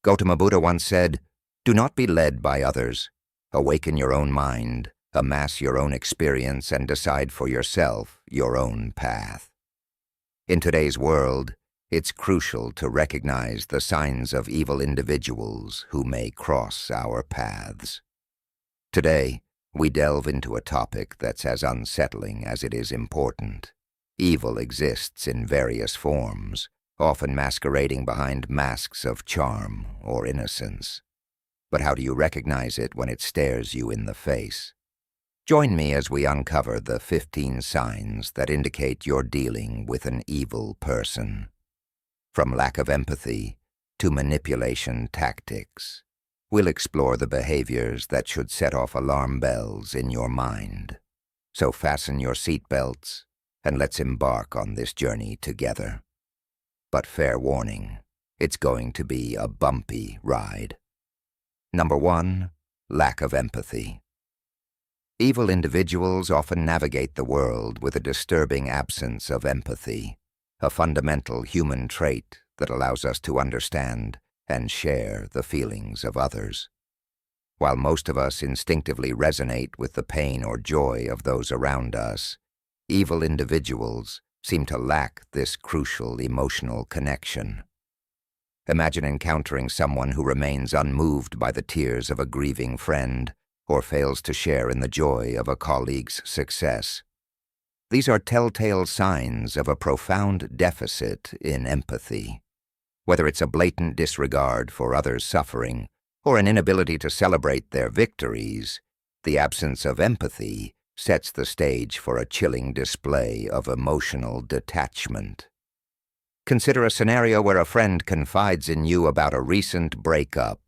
Gautama Buddha once said, "Do not be led by others. Awaken your own mind, amass your own experience, and decide for yourself your own path." In today's world, it's crucial to recognize the signs of evil individuals who may cross our paths. Today, we delve into a topic that's as unsettling as it is important. Evil exists in various forms, often masquerading behind masks of charm or innocence. But how do you recognize it when it stares you in the face? Join me as we uncover the 15 signs that indicate you're dealing with an evil person. From lack of empathy to manipulation tactics, we'll explore the behaviors that should set off alarm bells in your mind. So fasten your seatbelts and let's embark on this journey together. But fair warning, it's going to be a bumpy ride. Number 1, lack of empathy. Evil individuals often navigate the world with a disturbing absence of empathy, a fundamental human trait that allows us to understand and share the feelings of others. While most of us instinctively resonate with the pain or joy of those around us, evil individuals seem to lack this crucial emotional connection. Imagine encountering someone who remains unmoved by the tears of a grieving friend or fails to share in the joy of a colleague's success. These are telltale signs of a profound deficit in empathy. Whether it's a blatant disregard for others' suffering or an inability to celebrate their victories, the absence of empathy sets the stage for a chilling display of emotional detachment. Consider a scenario where a friend confides in you about a recent breakup,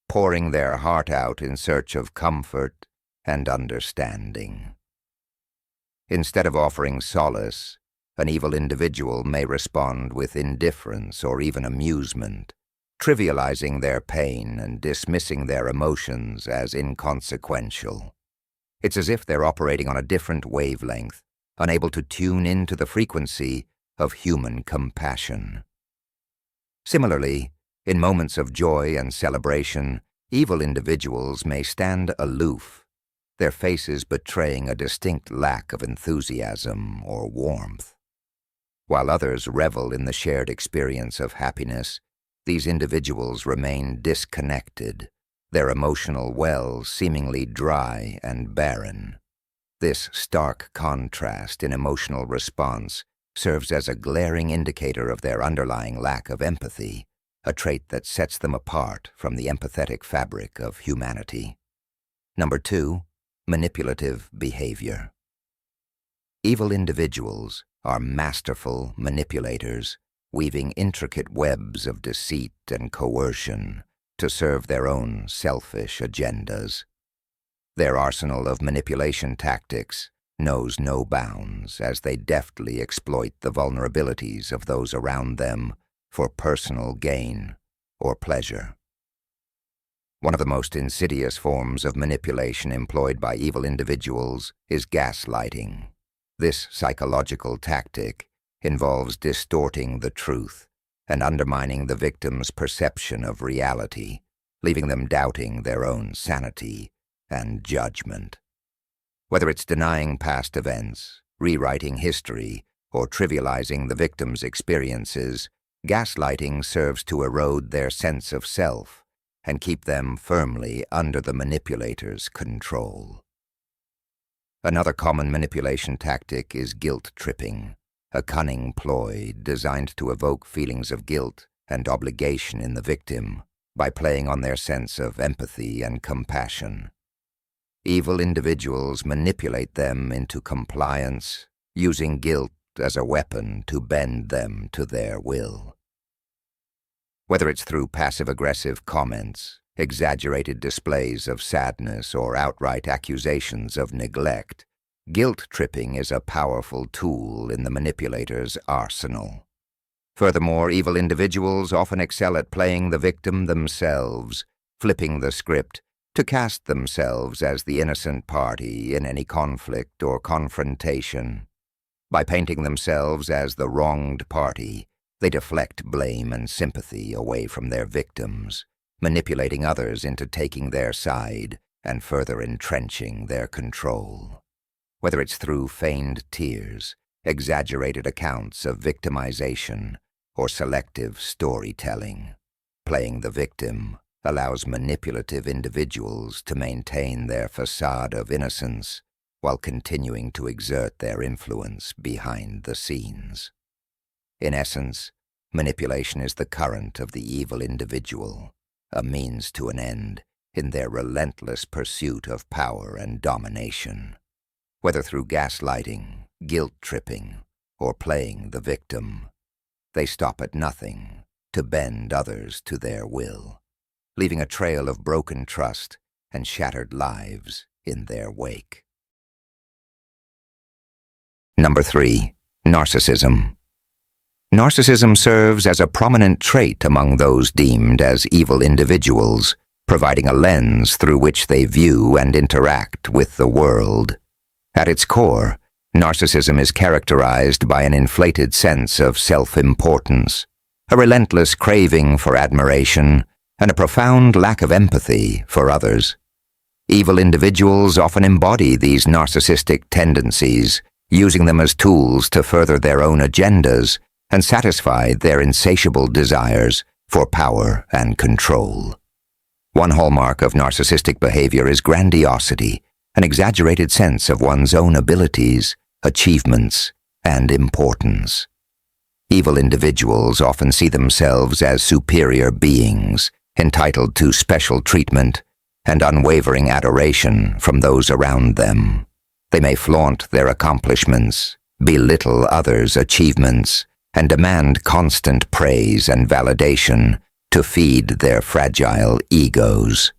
pouring their heart out in search of comfort and understanding. Instead of offering solace, an evil individual may respond with indifference or even amusement, trivializing their pain and dismissing their emotions as inconsequential. It's as if they're operating on a different wavelength, unable to tune into the frequency of human compassion. Similarly, in moments of joy and celebration, evil individuals may stand aloof, their faces betraying a distinct lack of enthusiasm or warmth. While others revel in the shared experience of happiness, these individuals remain disconnected, their emotional wells seemingly dry and barren. This stark contrast in emotional response serves as a glaring indicator of their underlying lack of empathy, a trait that sets them apart from the empathetic fabric of humanity. Number 2, manipulative behavior. Evil individuals are masterful manipulators, weaving intricate webs of deceit and coercion to serve their own selfish agendas. Their arsenal of manipulation tactics knows no bounds as they deftly exploit the vulnerabilities of those around them for personal gain or pleasure. One of the most insidious forms of manipulation employed by evil individuals is gaslighting. This psychological tactic involves distorting the truth and undermining the victim's perception of reality, leaving them doubting their own sanity and judgment. Whether it's denying past events, rewriting history, or trivializing the victim's experiences, gaslighting serves to erode their sense of self and keep them firmly under the manipulator's control. Another common manipulation tactic is guilt-tripping, a cunning ploy designed to evoke feelings of guilt and obligation in the victim by playing on their sense of empathy and compassion. Evil individuals manipulate them into compliance, using guilt as a weapon to bend them to their will. Whether it's through passive-aggressive comments, exaggerated displays of sadness, or outright accusations of neglect, guilt-tripping is a powerful tool in the manipulator's arsenal. Furthermore, evil individuals often excel at playing the victim themselves, flipping the script to cast themselves as the innocent party in any conflict or confrontation. By painting themselves as the wronged party, they deflect blame and sympathy away from their victims, manipulating others into taking their side and further entrenching their control. Whether it's through feigned tears, exaggerated accounts of victimization, or selective storytelling, playing the victim allows manipulative individuals to maintain their facade of innocence while continuing to exert their influence behind the scenes. In essence, manipulation is the current of the evil individual, a means to an end in their relentless pursuit of power and domination. Whether through gaslighting, guilt-tripping, or playing the victim, they stop at nothing to bend others to their will, leaving a trail of broken trust and shattered lives in their wake. Number 3. Narcissism. Narcissism serves as a prominent trait among those deemed as evil individuals, providing a lens through which they view and interact with the world. At its core, narcissism is characterized by an inflated sense of self-importance, a relentless craving for admiration, and a profound lack of empathy for others. Evil individuals often embody these narcissistic tendencies, using them as tools to further their own agendas and satisfy their insatiable desires for power and control. One hallmark of narcissistic behavior is grandiosity, an exaggerated sense of one's own abilities, achievements, and importance. Evil individuals often see themselves as superior beings, entitled to special treatment and unwavering adoration from those around them. They may flaunt their accomplishments, belittle others' achievements, and demand constant praise and validation to feed their fragile egos.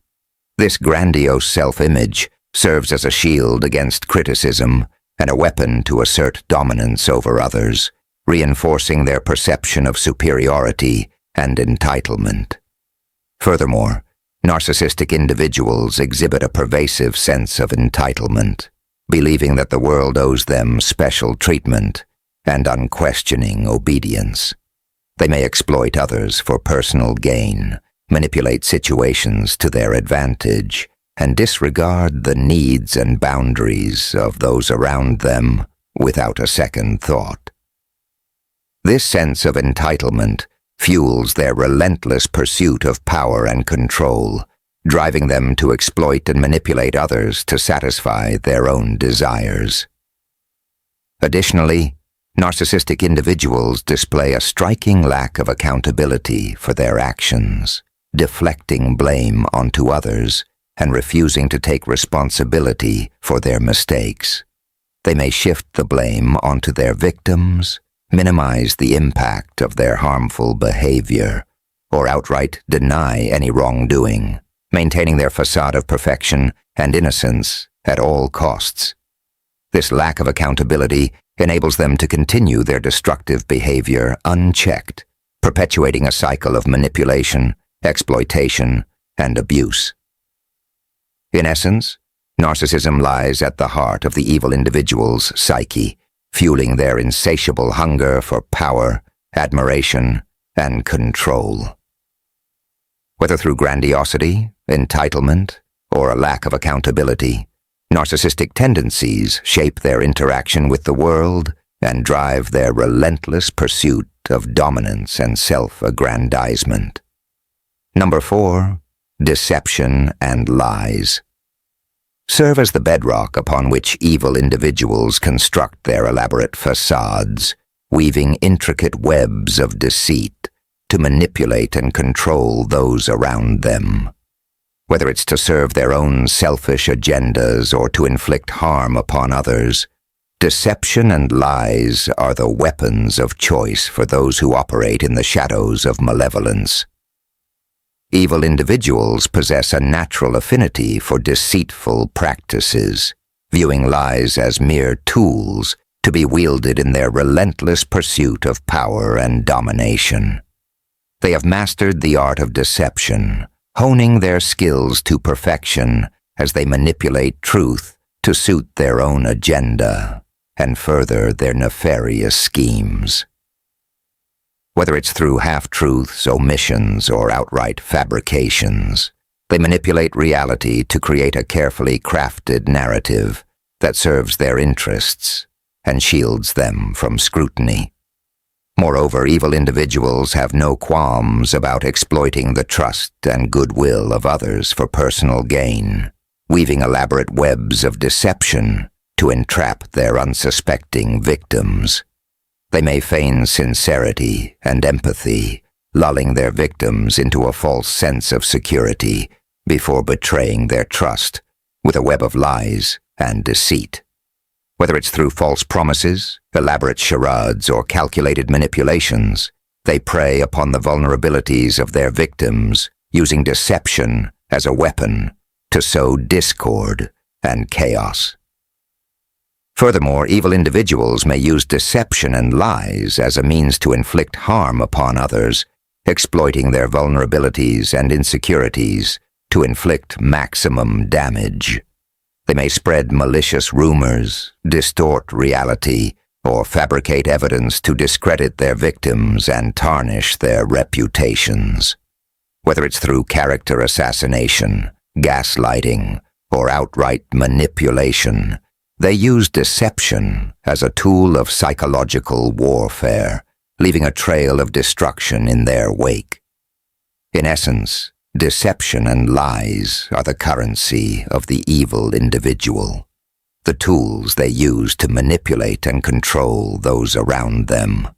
This grandiose self-image serves as a shield against criticism and a weapon to assert dominance over others, reinforcing their perception of superiority and entitlement. Furthermore, narcissistic individuals exhibit a pervasive sense of entitlement, believing that the world owes them special treatment and unquestioning obedience. They may exploit others for personal gain, manipulate situations to their advantage, and disregard the needs and boundaries of those around them without a second thought. This sense of entitlement fuels their relentless pursuit of power and control, driving them to exploit and manipulate others to satisfy their own desires. Additionally, narcissistic individuals display a striking lack of accountability for their actions, deflecting blame onto others and refusing to take responsibility for their mistakes. They may shift the blame onto their victims, minimize the impact of their harmful behavior, or outright deny any wrongdoing, maintaining their facade of perfection and innocence at all costs. This lack of accountability enables them to continue their destructive behavior unchecked, perpetuating a cycle of manipulation, exploitation, and abuse. In essence, narcissism lies at the heart of the evil individual's psyche, fueling their insatiable hunger for power, admiration, and control. Whether through grandiosity, entitlement, or a lack of accountability, narcissistic tendencies shape their interaction with the world and drive their relentless pursuit of dominance and self-aggrandizement. Number 4. Deception and lies. Serve as the bedrock upon which evil individuals construct their elaborate facades, weaving intricate webs of deceit to manipulate and control those around them. Whether it's to serve their own selfish agendas or to inflict harm upon others, deception and lies are the weapons of choice for those who operate in the shadows of malevolence. Evil individuals possess a natural affinity for deceitful practices, viewing lies as mere tools to be wielded in their relentless pursuit of power and domination. They have mastered the art of deception, honing their skills to perfection as they manipulate truth to suit their own agenda and further their nefarious schemes. Whether it's through half-truths, omissions, or outright fabrications, they manipulate reality to create a carefully crafted narrative that serves their interests and shields them from scrutiny. Moreover, evil individuals have no qualms about exploiting the trust and goodwill of others for personal gain, weaving elaborate webs of deception to entrap their unsuspecting victims. They may feign sincerity and empathy, lulling their victims into a false sense of security before betraying their trust with a web of lies and deceit. Whether it's through false promises, elaborate charades, or calculated manipulations, they prey upon the vulnerabilities of their victims, using deception as a weapon to sow discord and chaos. Furthermore, evil individuals may use deception and lies as a means to inflict harm upon others, exploiting their vulnerabilities and insecurities to inflict maximum damage. They may spread malicious rumors, distort reality, or fabricate evidence to discredit their victims and tarnish their reputations. Whether it's through character assassination, gaslighting, or outright manipulation, they use deception as a tool of psychological warfare, leaving a trail of destruction in their wake. In essence, deception and lies are the currency of the evil individual, the tools they use to manipulate and control those around them.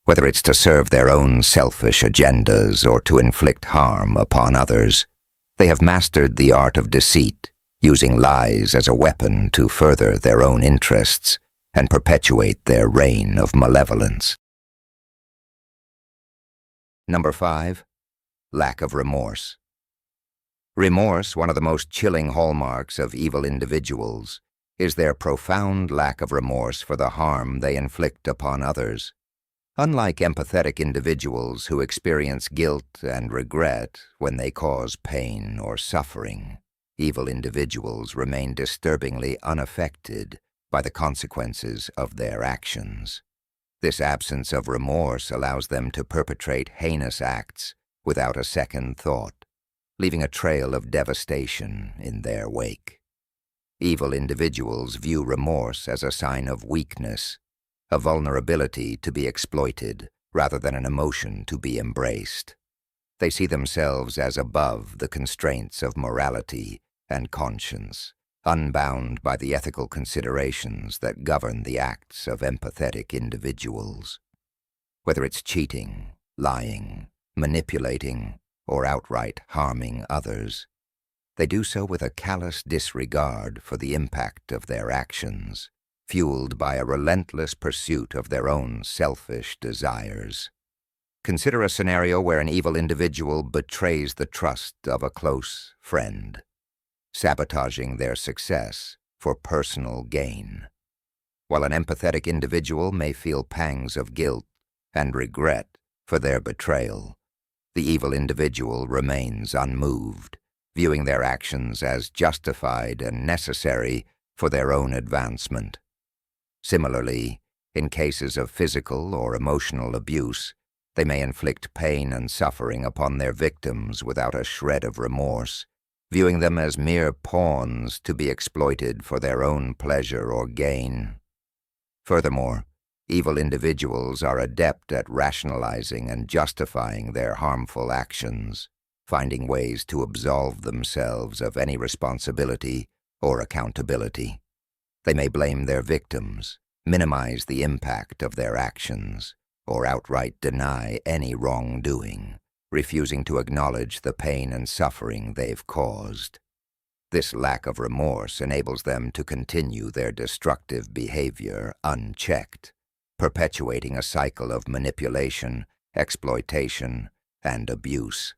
Whether it's to serve their own selfish agendas or to inflict harm upon others, they have mastered the art of deceit, using lies as a weapon to further their own interests and perpetuate their reign of malevolence. Number 5. Lack of remorse. Remorse, one of the most chilling hallmarks of evil individuals, is their profound lack of remorse for the harm they inflict upon others. Unlike empathetic individuals who experience guilt and regret when they cause pain or suffering, evil individuals remain disturbingly unaffected by the consequences of their actions. This absence of remorse allows them to perpetrate heinous acts without a second thought, leaving a trail of devastation in their wake. Evil individuals view remorse as a sign of weakness, a vulnerability to be exploited rather than an emotion to be embraced. They see themselves as above the constraints of morality and conscience, unbound by the ethical considerations that govern the acts of empathetic individuals. Whether it's cheating, lying, manipulating, or outright harming others, they do so with a callous disregard for the impact of their actions, fueled by a relentless pursuit of their own selfish desires. Consider a scenario where an evil individual betrays the trust of a close friend, sabotaging their success for personal gain. While an empathetic individual may feel pangs of guilt and regret for their betrayal, the evil individual remains unmoved, viewing their actions as justified and necessary for their own advancement. Similarly, in cases of physical or emotional abuse, they may inflict pain and suffering upon their victims without a shred of remorse, viewing them as mere pawns to be exploited for their own pleasure or gain. Furthermore, evil individuals are adept at rationalizing and justifying their harmful actions, finding ways to absolve themselves of any responsibility or accountability. They may blame their victims, minimize the impact of their actions, or outright deny any wrongdoing, refusing to acknowledge the pain and suffering they've caused. This lack of remorse enables them to continue their destructive behavior unchecked, perpetuating a cycle of manipulation, exploitation, and abuse.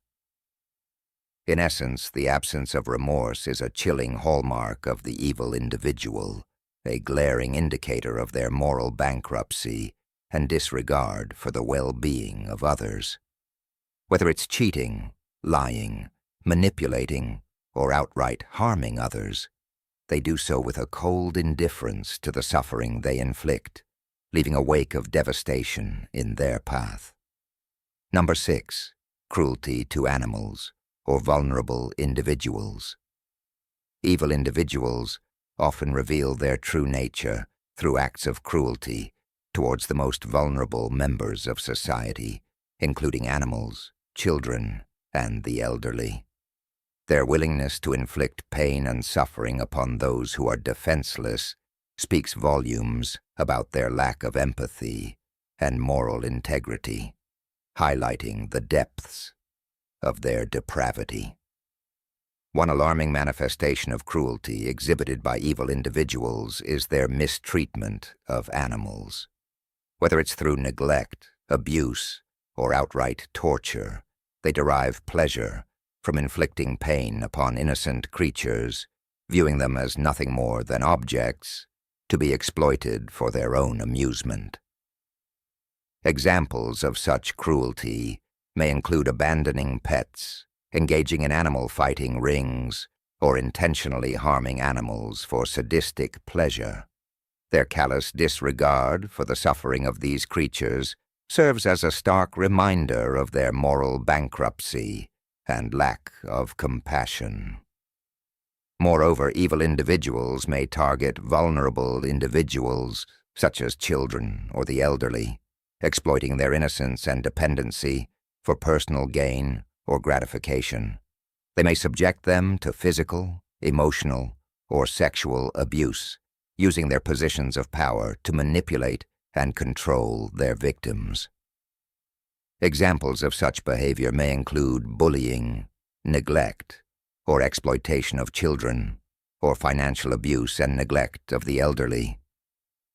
In essence, the absence of remorse is a chilling hallmark of the evil individual, a glaring indicator of their moral bankruptcy and disregard for the well-being of others. Whether it's cheating, lying, manipulating, or outright harming others, they do so with a cold indifference to the suffering they inflict, leaving a wake of devastation in their path. Number 6. Cruelty to animals or vulnerable individuals. Evil individuals often reveal their true nature through acts of cruelty towards the most vulnerable members of society, including animals, children, and the elderly. Their willingness to inflict pain and suffering upon those who are defenseless speaks volumes about their lack of empathy and moral integrity, highlighting the depths of their depravity. One alarming manifestation of cruelty exhibited by evil individuals is their mistreatment of animals. Whether it's through neglect, abuse, or outright torture, they derive pleasure from inflicting pain upon innocent creatures, viewing them as nothing more than objects to be exploited for their own amusement. Examples of such cruelty may include abandoning pets, engaging in animal fighting rings, or intentionally harming animals for sadistic pleasure. Their callous disregard for the suffering of these creatures serves as a stark reminder of their moral bankruptcy and lack of compassion. Moreover, evil individuals may target vulnerable individuals, such as children or the elderly, exploiting their innocence and dependency for personal gain or gratification. They may subject them to physical, emotional, or sexual abuse, using their positions of power to manipulate and control their victims. Examples of such behavior may include bullying, neglect, or exploitation of children, or financial abuse and neglect of the elderly.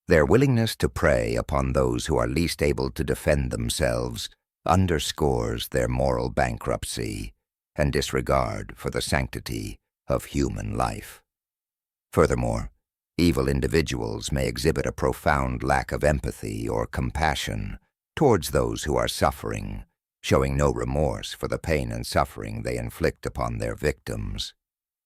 Their willingness to prey upon those who are least able to defend themselves underscores their moral bankruptcy and disregard for the sanctity of human life. Furthermore, evil individuals may exhibit a profound lack of empathy or compassion towards those who are suffering, showing no remorse for the pain and suffering they inflict upon their victims.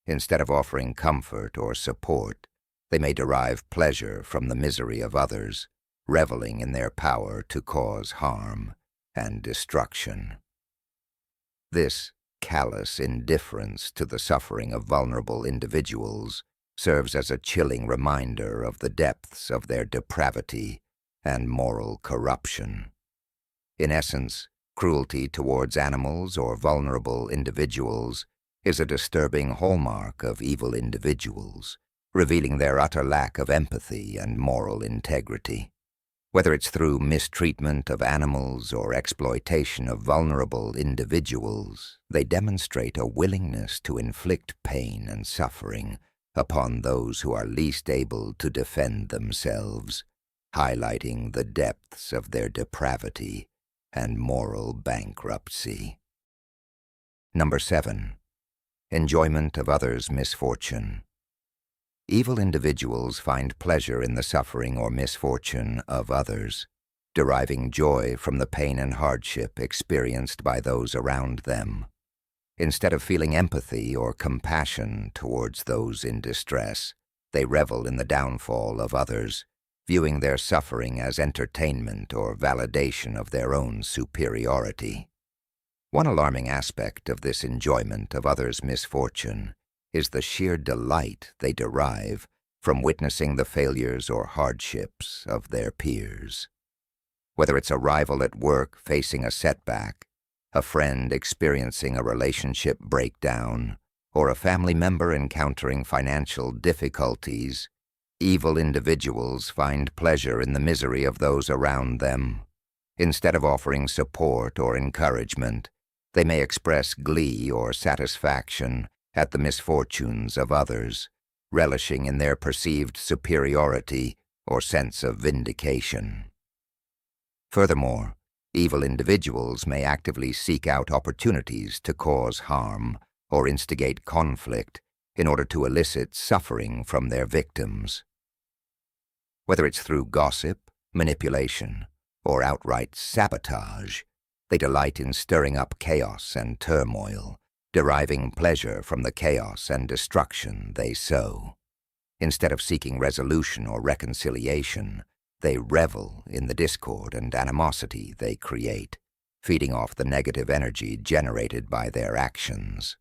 Instead of offering comfort or support, they may derive pleasure from the misery of others, reveling in their power to cause harm and destruction. This callous indifference to the suffering of vulnerable individuals serves as a chilling reminder of the depths of their depravity and moral corruption. In essence, cruelty towards animals or vulnerable individuals is a disturbing hallmark of evil individuals, revealing their utter lack of empathy and moral integrity. Whether it's through mistreatment of animals or exploitation of vulnerable individuals, they demonstrate a willingness to inflict pain and suffering upon those who are least able to defend themselves, highlighting the depths of their depravity and moral bankruptcy. Number 7. Enjoyment of others' misfortune. Evil individuals find pleasure in the suffering or misfortune of others, deriving joy from the pain and hardship experienced by those around them. Instead of feeling empathy or compassion towards those in distress, they revel in the downfall of others, viewing their suffering as entertainment or validation of their own superiority. One alarming aspect of this enjoyment of others' misfortune is the sheer delight they derive from witnessing the failures or hardships of their peers. Whether it's a rival at work facing a setback, a friend experiencing a relationship breakdown, or a family member encountering financial difficulties, evil individuals find pleasure in the misery of those around them. Instead of offering support or encouragement, they may express glee or satisfaction at the misfortunes of others, relishing in their perceived superiority or sense of vindication. Furthermore, evil individuals may actively seek out opportunities to cause harm or instigate conflict in order to elicit suffering from their victims. Whether it's through gossip, manipulation, or outright sabotage, they delight in stirring up chaos and turmoil, deriving pleasure from the chaos and destruction they sow. Instead of seeking resolution or reconciliation, they revel in the discord and animosity they create, feeding off the negative energy generated by their actions.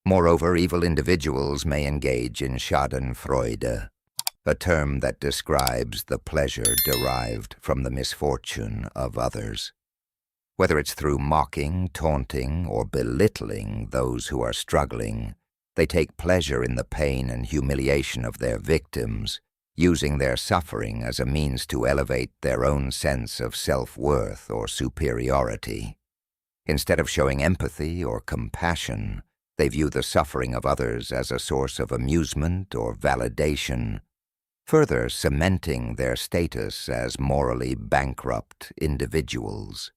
Moreover, evil individuals may engage in Schadenfreude, a term that describes the pleasure derived from the misfortune of others. Whether it's through mocking, taunting, or belittling those who are struggling, they take pleasure in the pain and humiliation of their victims, using their suffering as a means to elevate their own sense of self-worth or superiority. Instead of showing empathy or compassion, they view the suffering of others as a source of amusement or validation, further cementing their status as morally bankrupt individuals.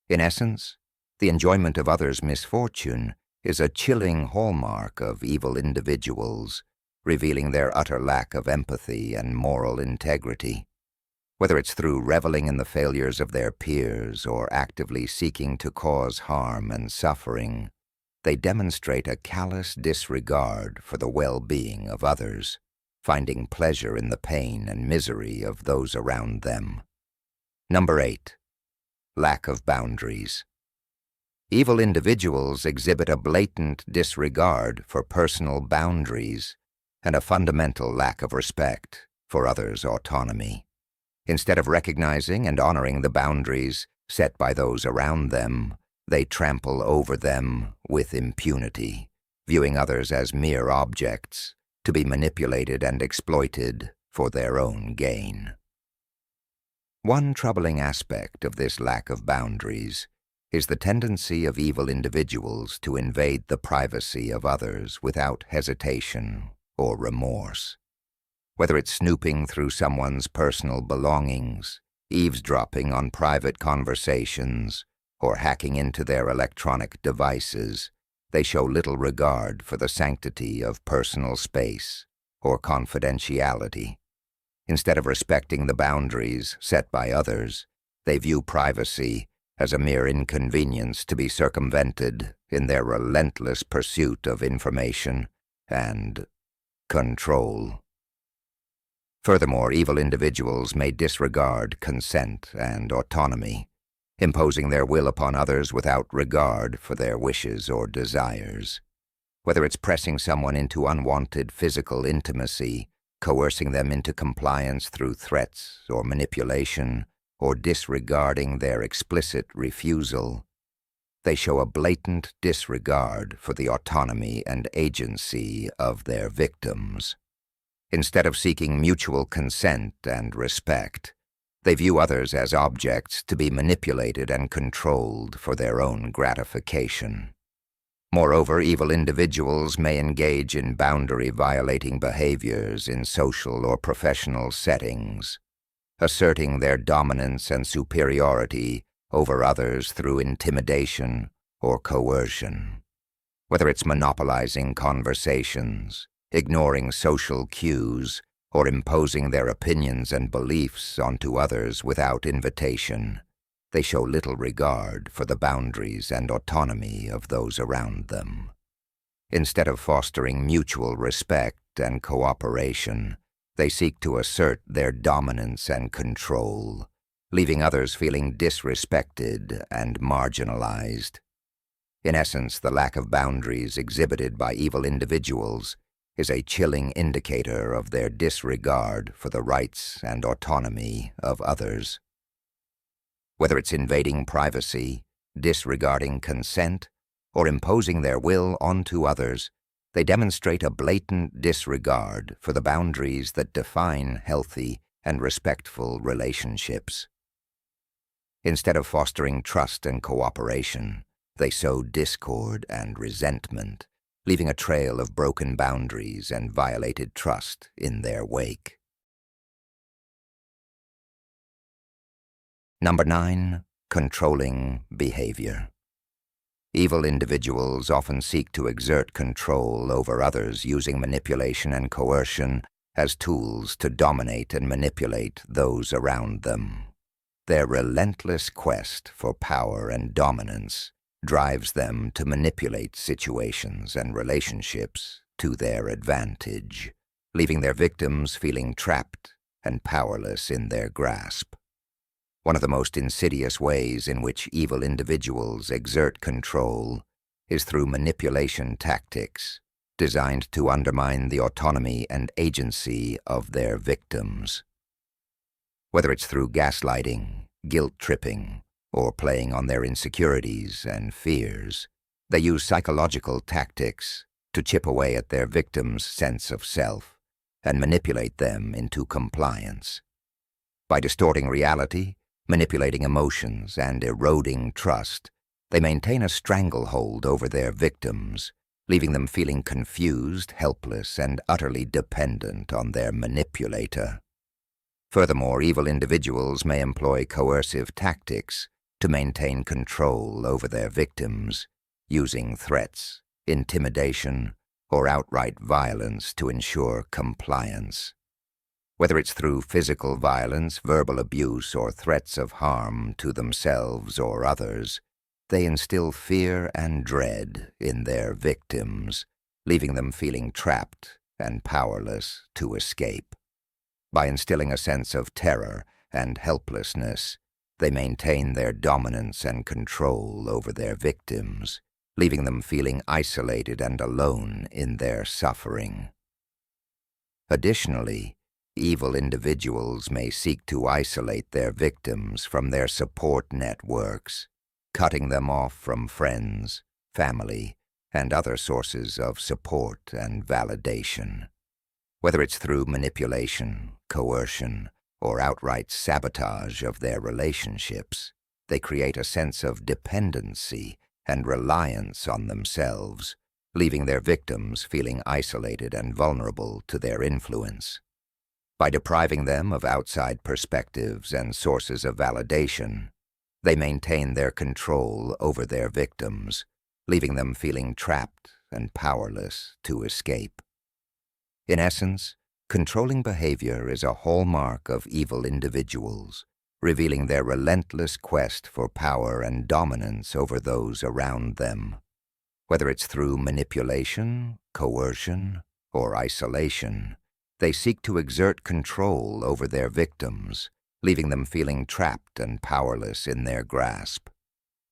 In essence, the enjoyment of others' misfortune is a chilling hallmark of evil individuals, revealing their utter lack of empathy and moral integrity. Whether it's through reveling in the failures of their peers or actively seeking to cause harm and suffering, they demonstrate a callous disregard for the well-being of others, finding pleasure in the pain and misery of those around them. Number 8. Lack of boundaries. Evil individuals exhibit a blatant disregard for personal boundaries and a fundamental lack of respect for others' autonomy. Instead of recognizing and honoring the boundaries set by those around them, they trample over them with impunity, viewing others as mere objects to be manipulated and exploited for their own gain. One troubling aspect of this lack of boundaries is the tendency of evil individuals to invade the privacy of others without hesitation or remorse. Whether it's snooping through someone's personal belongings, eavesdropping on private conversations, or hacking into their electronic devices, they show little regard for the sanctity of personal space or confidentiality. Instead of respecting the boundaries set by others, they view privacy as a mere inconvenience to be circumvented in their relentless pursuit of information and control. Furthermore, evil individuals may disregard consent and autonomy, imposing their will upon others without regard for their wishes or desires. Whether it's pressing someone into unwanted physical intimacy, coercing them into compliance through threats or manipulation, or disregarding their explicit refusal, they show a blatant disregard for the autonomy and agency of their victims. Instead of seeking mutual consent and respect, they view others as objects to be manipulated and controlled for their own gratification. Moreover, evil individuals may engage in boundary-violating behaviors in social or professional settings, asserting their dominance and superiority over others through intimidation or coercion. Whether it's monopolizing conversations, ignoring social cues, or imposing their opinions and beliefs onto others without invitation, they show little regard for the boundaries and autonomy of those around them. Instead of fostering mutual respect and cooperation, they seek to assert their dominance and control, leaving others feeling disrespected and marginalized. In essence, the lack of boundaries exhibited by evil individuals is a chilling indicator of their disregard for the rights and autonomy of others. Whether it's invading privacy, disregarding consent, or imposing their will onto others, they demonstrate a blatant disregard for the boundaries that define healthy and respectful relationships. Instead of fostering trust and cooperation, they sow discord and resentment, leaving a trail of broken boundaries and violated trust in their wake. Number 9. Controlling behavior. Evil individuals often seek to exert control over others using manipulation and coercion as tools to dominate and manipulate those around them. Their relentless quest for power and dominance drives them to manipulate situations and relationships to their advantage, leaving their victims feeling trapped and powerless in their grasp. One of the most insidious ways in which evil individuals exert control is through manipulation tactics designed to undermine the autonomy and agency of their victims. Whether it's through gaslighting, guilt-tripping, or playing on their insecurities and fears, they use psychological tactics to chip away at their victims' sense of self and manipulate them into compliance. By distorting reality, manipulating emotions, and eroding trust, they maintain a stranglehold over their victims, leaving them feeling confused, helpless, and utterly dependent on their manipulator. Furthermore, evil individuals may employ coercive tactics to maintain control over their victims, using threats, intimidation, or outright violence to ensure compliance. Whether it's through physical violence, verbal abuse, or threats of harm to themselves or others, they instill fear and dread in their victims, leaving them feeling trapped and powerless to escape. By instilling a sense of terror and helplessness, they maintain their dominance and control over their victims, leaving them feeling isolated and alone in their suffering. Additionally, evil individuals may seek to isolate their victims from their support networks, cutting them off from friends, family, and other sources of support and validation. Whether it's through manipulation, coercion, or outright sabotage of their relationships, they create a sense of dependency and reliance on themselves, leaving their victims feeling isolated and vulnerable to their influence. By depriving them of outside perspectives and sources of validation, they maintain their control over their victims, leaving them feeling trapped and powerless to escape. In essence, controlling behavior is a hallmark of evil individuals, revealing their relentless quest for power and dominance over those around them. Whether it's through manipulation, coercion, or isolation, they seek to exert control over their victims, leaving them feeling trapped and powerless in their grasp.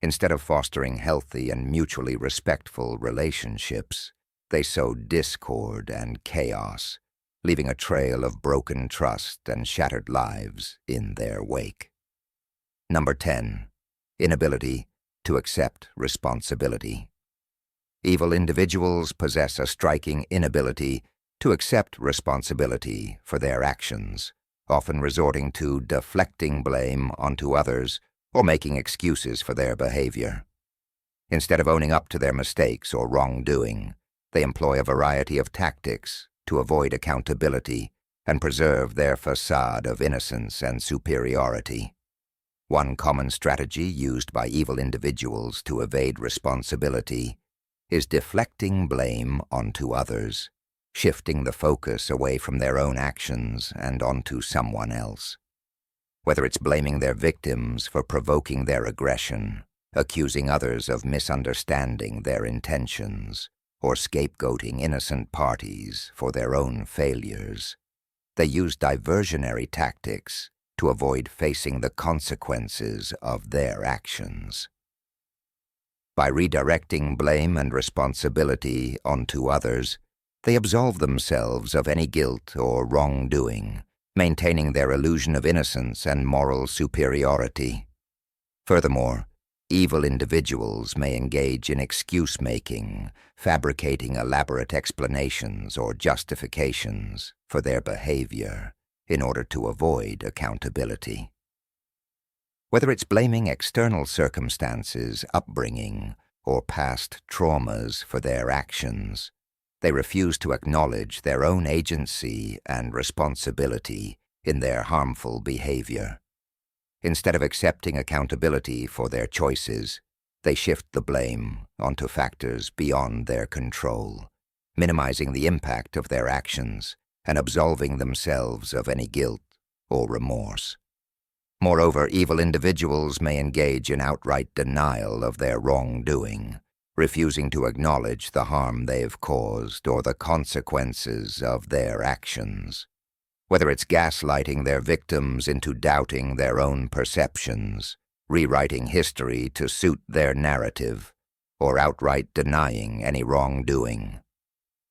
Instead of fostering healthy and mutually respectful relationships, they sow discord and chaos, leaving a trail of broken trust and shattered lives in their wake. Number 10. Inability to accept responsibility. Evil individuals possess a striking inability to accept responsibility for their actions, often resorting to deflecting blame onto others or making excuses for their behavior. Instead of owning up to their mistakes or wrongdoing, they employ a variety of tactics to avoid accountability and preserve their facade of innocence and superiority. One common strategy used by evil individuals to evade responsibility is deflecting blame onto others, shifting the focus away from their own actions and onto someone else. Whether it's blaming their victims for provoking their aggression, accusing others of misunderstanding their intentions, or scapegoating innocent parties for their own failures, they use diversionary tactics to avoid facing the consequences of their actions. By redirecting blame and responsibility onto others, they absolve themselves of any guilt or wrongdoing, maintaining their illusion of innocence and moral superiority. Furthermore, evil individuals may engage in excuse-making, fabricating elaborate explanations or justifications for their behavior in order to avoid accountability. Whether it's blaming external circumstances, upbringing, or past traumas for their actions, they refuse to acknowledge their own agency and responsibility in their harmful behavior. Instead of accepting accountability for their choices, they shift the blame onto factors beyond their control, minimizing the impact of their actions and absolving themselves of any guilt or remorse. Moreover, evil individuals may engage in outright denial of their wrongdoing, refusing to acknowledge the harm they've caused or the consequences of their actions. whether it's gaslighting their victims into doubting their own perceptions, rewriting history to suit their narrative, or outright denying any wrongdoing.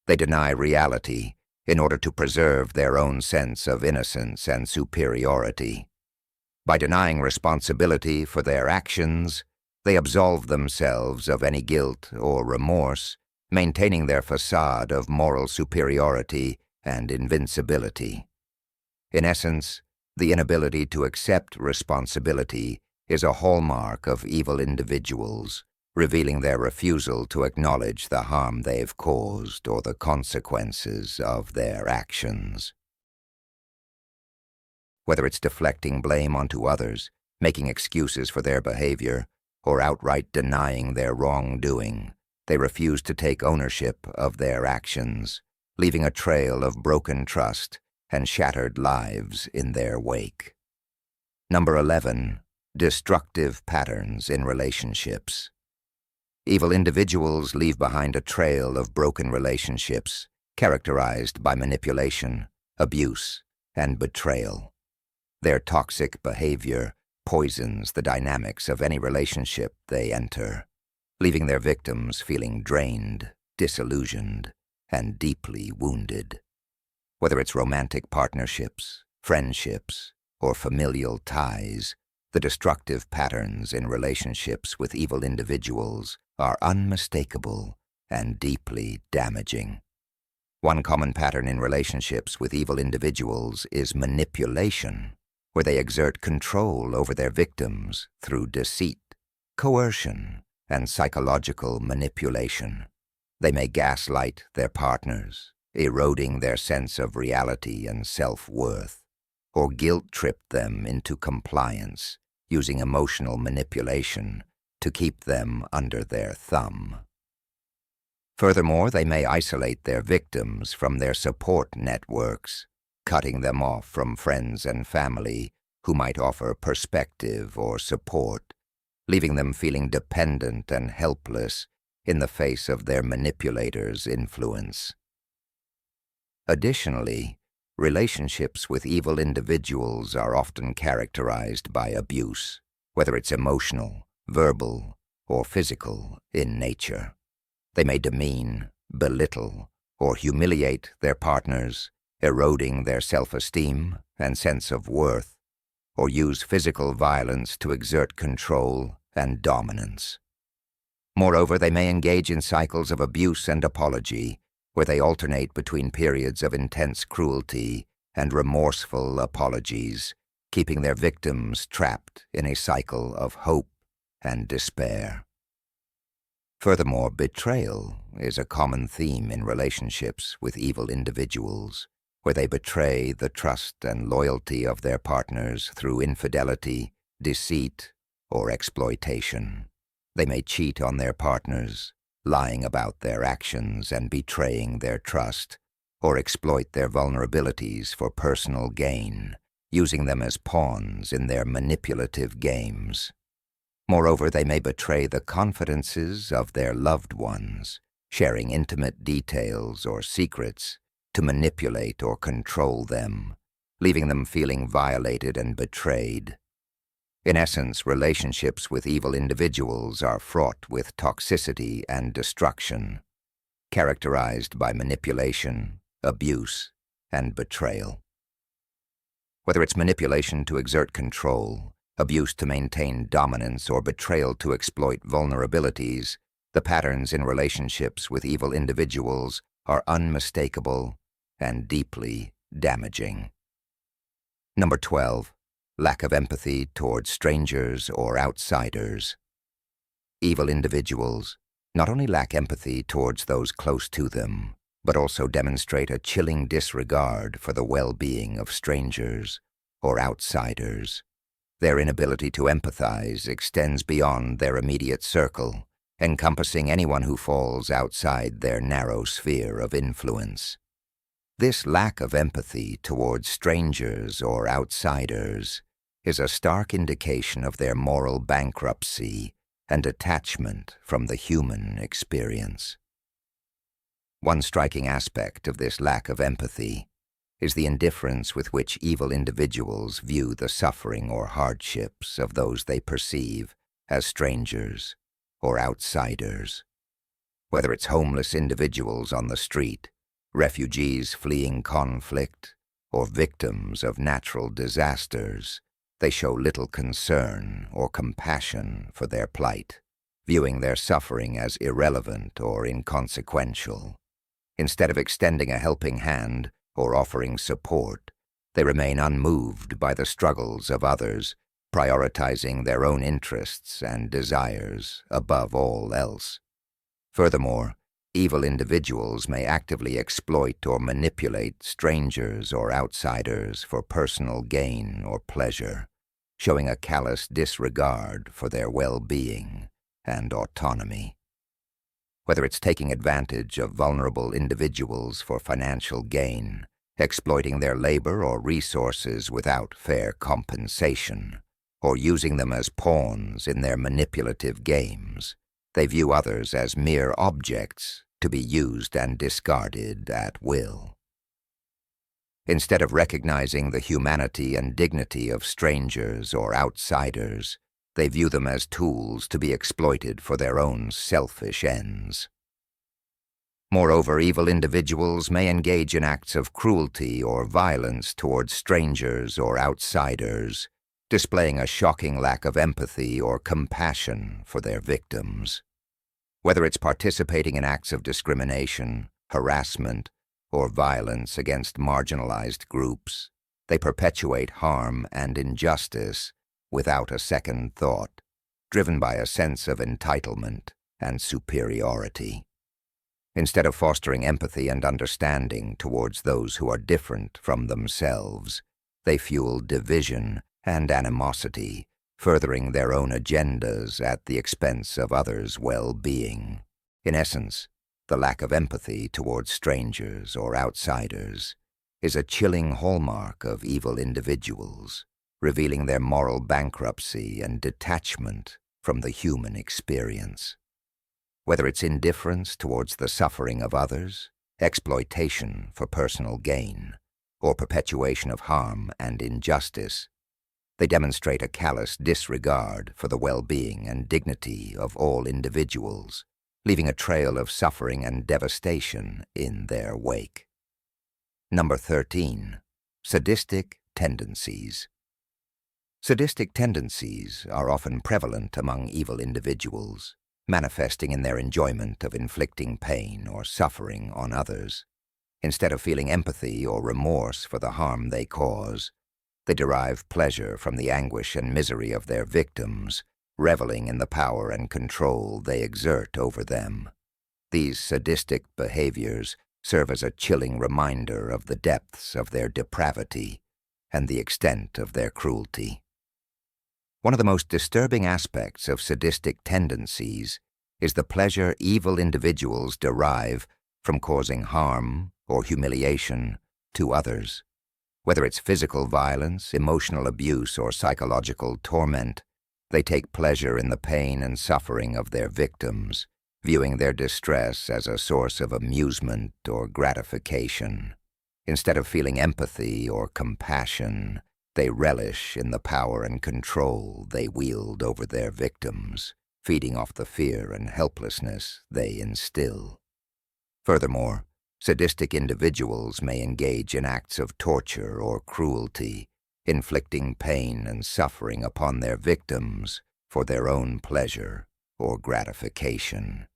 They deny reality in order to preserve their own sense of innocence and superiority. By denying responsibility for their actions, they absolve themselves of any guilt or remorse, maintaining their facade of moral superiority and invincibility. In essence, the inability to accept responsibility is a hallmark of evil individuals, revealing their refusal to acknowledge the harm they've caused or the consequences of their actions. Whether it's deflecting blame onto others, making excuses for their behavior, or outright denying their wrongdoing, they refuse to take ownership of their actions, leaving a trail of broken trust and shattered lives in their wake. Number 11. Destructive patterns in relationships. Evil individuals leave behind a trail of broken relationships characterized by manipulation, abuse, and betrayal. Their toxic behavior poisons the dynamics of any relationship they enter, leaving their victims feeling drained, disillusioned, and deeply wounded. Whether it's romantic partnerships, friendships, or familial ties, the destructive patterns in relationships with evil individuals are unmistakable and deeply damaging. One common pattern in relationships with evil individuals is manipulation, where they exert control over their victims through deceit, coercion, and psychological manipulation. They may gaslight their partners, eroding their sense of reality and self-worth, or guilt-trip them into compliance, using emotional manipulation to keep them under their thumb. Furthermore, they may isolate their victims from their support networks, cutting them off from friends and family who might offer perspective or support, leaving them feeling dependent and helpless in the face of their manipulator's influence. Additionally, relationships with evil individuals are often characterized by abuse, whether it's emotional, verbal, or physical in nature. They may demean, belittle, or humiliate their partners, eroding their self-esteem and sense of worth, or use physical violence to exert control and dominance. Moreover, they may engage in cycles of abuse and apology, where they alternate between periods of intense cruelty and remorseful apologies, keeping their victims trapped in a cycle of hope and despair. Furthermore, betrayal is a common theme in relationships with evil individuals, where they betray the trust and loyalty of their partners through infidelity, deceit, or exploitation. They may cheat on their partners, lying about their actions and betraying their trust, or exploit their vulnerabilities for personal gain, using them as pawns in their manipulative games. Moreover, they may betray the confidences of their loved ones, sharing intimate details or secrets to manipulate or control them, leaving them feeling violated and betrayed. In essence, relationships with evil individuals are fraught with toxicity and destruction, characterized by manipulation, abuse, and betrayal. Whether it's manipulation to exert control, abuse to maintain dominance, or betrayal to exploit vulnerabilities, the patterns in relationships with evil individuals are unmistakable and deeply damaging. Number 12. Lack of empathy towards strangers or outsiders. Evil individuals not only lack empathy towards those close to them, but also demonstrate a chilling disregard for the well-being of strangers or outsiders. Their inability to empathize extends beyond their immediate circle, encompassing anyone who falls outside their narrow sphere of influence. This lack of empathy towards strangers or outsiders is a stark indication of their moral bankruptcy and detachment from the human experience. One striking aspect of this lack of empathy is the indifference with which evil individuals view the suffering or hardships of those they perceive as strangers or outsiders. Whether it's homeless individuals on the street, refugees fleeing conflict, or victims of natural disasters, they show little concern or compassion for their plight, viewing their suffering as irrelevant or inconsequential. Instead of extending a helping hand or offering support, they remain unmoved by the struggles of others, prioritizing their own interests and desires above all else. Furthermore, evil individuals may actively exploit or manipulate strangers or outsiders for personal gain or pleasure, showing a callous disregard for their well-being and autonomy. Whether it's taking advantage of vulnerable individuals for financial gain, exploiting their labor or resources without fair compensation, or using them as pawns in their manipulative games, they view others as mere objects to be used and discarded at will. Instead of recognizing the humanity and dignity of strangers or outsiders, they view them as tools to be exploited for their own selfish ends. Moreover, evil individuals may engage in acts of cruelty or violence towards strangers or outsiders, displaying a shocking lack of empathy or compassion for their victims. Whether it's participating in acts of discrimination, harassment, or violence against marginalized groups, they perpetuate harm and injustice without a second thought, driven by a sense of entitlement and superiority. Instead of fostering empathy and understanding towards those who are different from themselves, they fuel division and animosity, furthering their own agendas at the expense of others' well-being. In essence, the lack of empathy towards strangers or outsiders is a chilling hallmark of evil individuals, revealing their moral bankruptcy and detachment from the human experience. Whether it's indifference towards the suffering of others, exploitation for personal gain, or perpetuation of harm and injustice, they demonstrate a callous disregard for the well-being and dignity of all individuals, leaving a trail of suffering and devastation in their wake. Number 13. Sadistic tendencies. Sadistic tendencies are often prevalent among evil individuals, manifesting in their enjoyment of inflicting pain or suffering on others. Instead of feeling empathy or remorse for the harm they cause, they derive pleasure from the anguish and misery of their victims, reveling in the power and control they exert over them. These sadistic behaviors serve as a chilling reminder of the depths of their depravity and the extent of their cruelty. One of the most disturbing aspects of sadistic tendencies is the pleasure evil individuals derive from causing harm or humiliation to others. Whether it's physical violence, emotional abuse, or psychological torment, they take pleasure in the pain and suffering of their victims, viewing their distress as a source of amusement or gratification. Instead of feeling empathy or compassion, they relish in the power and control they wield over their victims, feeding off the fear and helplessness they instill. Furthermore, sadistic individuals may engage in acts of torture or cruelty, inflicting pain and suffering upon their victims for their own pleasure or gratification.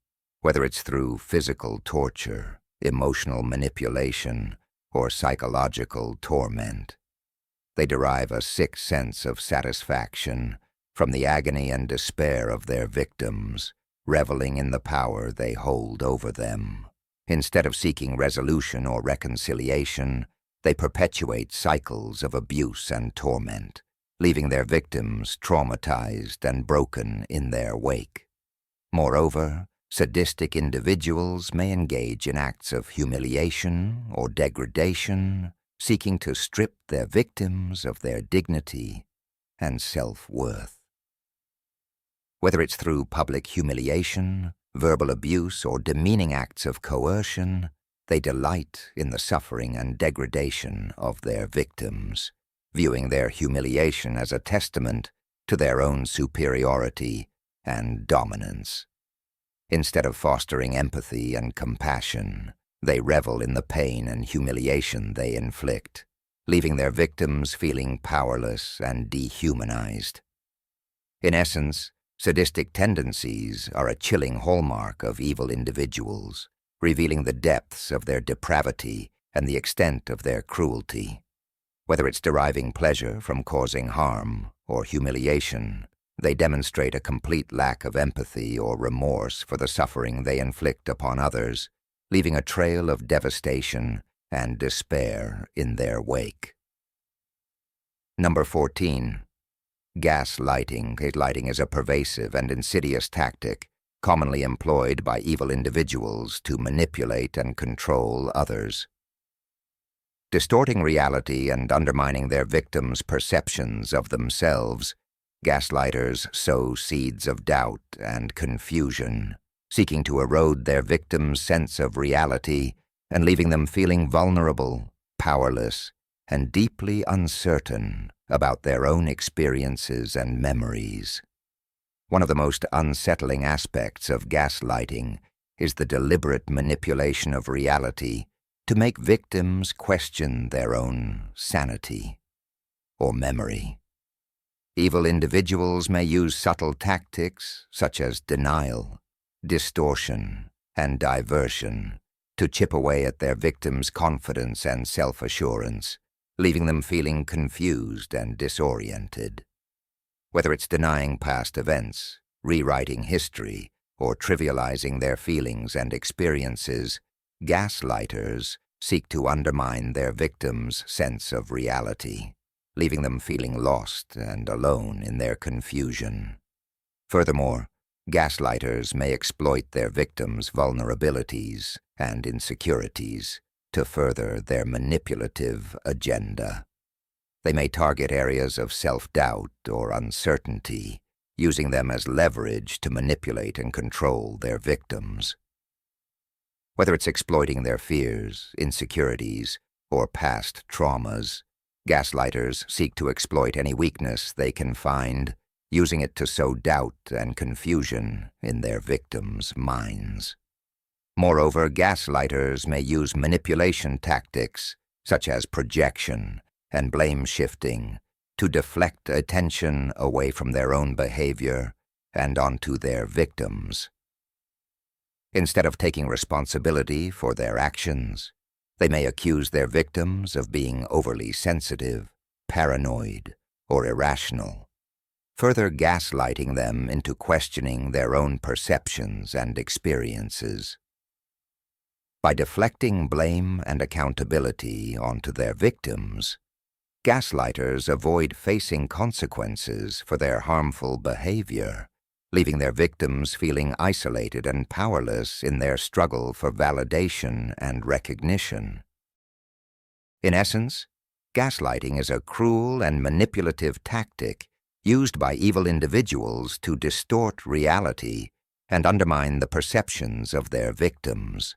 Whether it's through physical torture, emotional manipulation, or psychological torment, they derive a sick sense of satisfaction from the agony and despair of their victims, reveling in the power they hold over them. Instead of seeking resolution or reconciliation, they perpetuate cycles of abuse and torment, leaving their victims traumatized and broken in their wake. Moreover, sadistic individuals may engage in acts of humiliation or degradation, seeking to strip their victims of their dignity and self-worth. Whether it's through public humiliation, verbal abuse, or demeaning acts of coercion, They delight in the suffering and degradation of their victims, viewing their humiliation as a testament to their own superiority and dominance. Instead of fostering empathy and compassion, they revel in the pain and humiliation they inflict, leaving their victims feeling powerless and dehumanized. In essence, sadistic tendencies are a chilling hallmark of evil individuals, revealing the depths of their depravity and the extent of their cruelty. Whether it's deriving pleasure from causing harm or humiliation, they demonstrate a complete lack of empathy or remorse for the suffering they inflict upon others, leaving a trail of devastation and despair in their wake. Number 14. Gaslighting. Gaslighting is a pervasive and insidious tactic commonly employed by evil individuals to manipulate and control others. Distorting reality and undermining their victims' perceptions of themselves, gaslighters sow seeds of doubt and confusion, seeking to erode their victims' sense of reality and leaving them feeling vulnerable, powerless, and deeply uncertain about their own experiences and memories. One of the most unsettling aspects of gaslighting is the deliberate manipulation of reality to make victims question their own sanity or memory. Evil individuals may use subtle tactics such as denial, distortion, and diversion to chip away at their victims' confidence and self-assurance, leaving them feeling confused and disoriented. Whether it's denying past events, rewriting history, or trivializing their feelings and experiences, gaslighters seek to undermine their victims' sense of reality, leaving them feeling lost and alone in their confusion. Furthermore, gaslighters may exploit their victims' vulnerabilities and insecurities to further their manipulative agenda. They may target areas of self-doubt or uncertainty, using them as leverage to manipulate and control their victims. Whether it's exploiting their fears, insecurities, or past traumas, gaslighters seek to exploit any weakness they can find, using it to sow doubt and confusion in their victims' minds. Moreover, gaslighters may use manipulation tactics, such as projection and blame-shifting, to deflect attention away from their own behavior and onto their victims. Instead of taking responsibility for their actions, they may accuse their victims of being overly sensitive, paranoid, or irrational, further gaslighting them into questioning their own perceptions and experiences. By deflecting blame and accountability onto their victims, gaslighters avoid facing consequences for their harmful behavior, leaving their victims feeling isolated and powerless in their struggle for validation and recognition. In essence, gaslighting is a cruel and manipulative tactic used by evil individuals to distort reality and undermine the perceptions of their victims.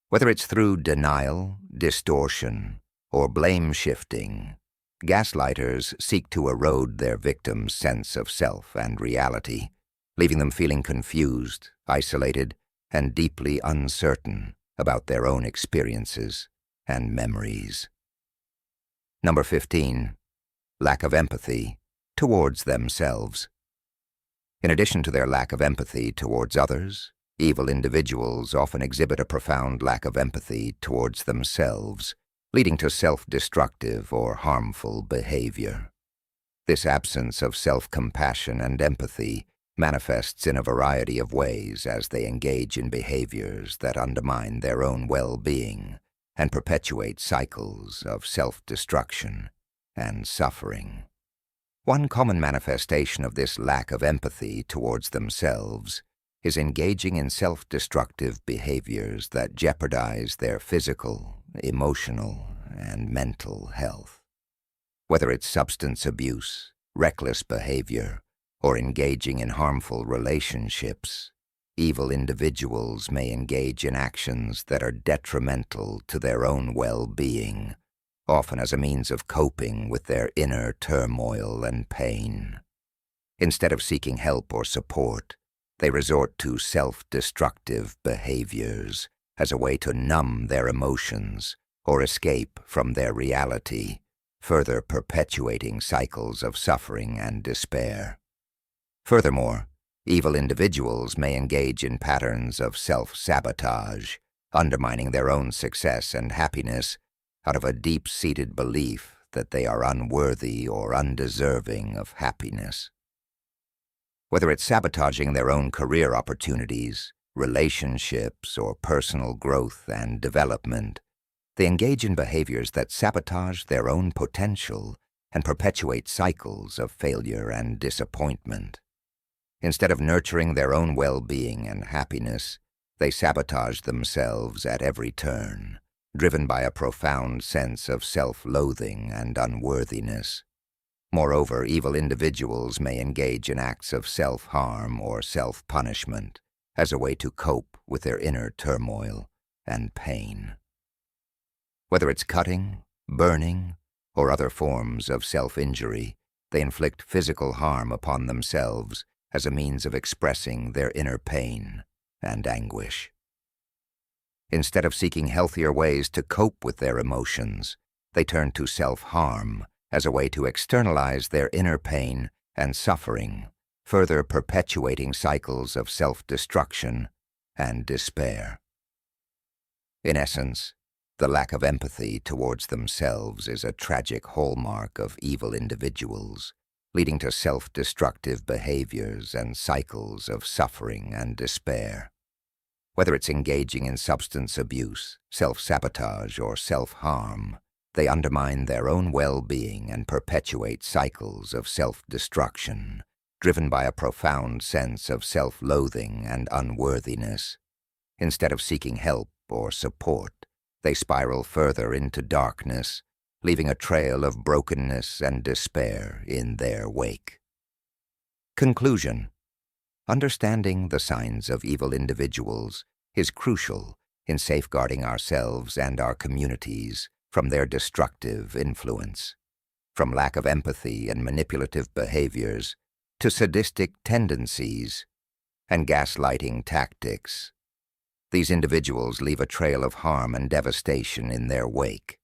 Whether it's through denial, distortion, or blame-shifting, gaslighters seek to erode their victims' sense of self and reality, leaving them feeling confused, isolated, and deeply uncertain about their own experiences and memories. Number 15. Lack of empathy towards themselves. In addition to their lack of empathy towards others, evil individuals often exhibit a profound lack of empathy towards themselves, leading to self-destructive or harmful behavior. This absence of self-compassion and empathy manifests in a variety of ways as they engage in behaviors that undermine their own well-being and perpetuate cycles of self-destruction and suffering. One common manifestation of this lack of empathy towards themselves is engaging in self-destructive behaviors that jeopardize their physical, emotional, and mental health. Whether it's substance abuse, reckless behavior, or engaging in harmful relationships, evil individuals may engage in actions that are detrimental to their own well-being, often as a means of coping with their inner turmoil and pain. Instead of seeking help or support, they resort to self-destructive behaviors as a way to numb their emotions or escape from their reality, further perpetuating cycles of suffering and despair. Furthermore, evil individuals may engage in patterns of self-sabotage, undermining their own success and happiness out of a deep-seated belief that they are unworthy or undeserving of happiness. Whether it's sabotaging their own career opportunities, relationships, or personal growth and development, they engage in behaviors that sabotage their own potential and perpetuate cycles of failure and disappointment. Instead of nurturing their own well-being and happiness, they sabotage themselves at every turn, driven by a profound sense of self-loathing and unworthiness. Moreover, evil individuals may engage in acts of self-harm or self-punishment as a way to cope with their inner turmoil and pain. Whether it's cutting, burning, or other forms of self-injury, they inflict physical harm upon themselves as a means of expressing their inner pain and anguish. Instead of seeking healthier ways to cope with their emotions, they turn to self-harm as a way to externalize their inner pain and suffering, further perpetuating cycles of self-destruction and despair. In essence, the lack of empathy towards themselves is a tragic hallmark of evil individuals, leading to self-destructive behaviors and cycles of suffering and despair. Whether it's engaging in substance abuse, self-sabotage, or self-harm, they undermine their own well-being and perpetuate cycles of self-destruction, driven by a profound sense of self-loathing and unworthiness. Instead of seeking help or support, they spiral further into darkness, leaving a trail of brokenness and despair in their wake. Conclusion: understanding the signs of evil individuals is crucial in safeguarding ourselves and our communities from their destructive influence. From lack of empathy and manipulative behaviors to sadistic tendencies and gaslighting tactics, these individuals leave a trail of harm and devastation in their wake.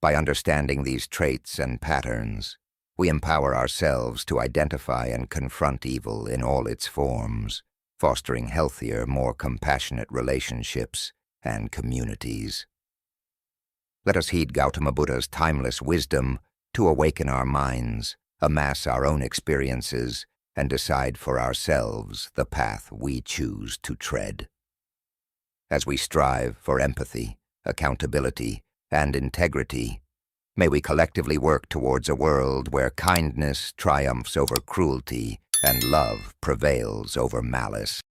By understanding these traits and patterns, we empower ourselves to identify and confront evil in all its forms, fostering healthier, more compassionate relationships and communities. Let us heed Gautama Buddha's timeless wisdom to awaken our minds, amass our own experiences, and decide for ourselves the path we choose to tread. As we strive for empathy, accountability, and integrity, may we collectively work towards a world where kindness triumphs over cruelty and love prevails over malice.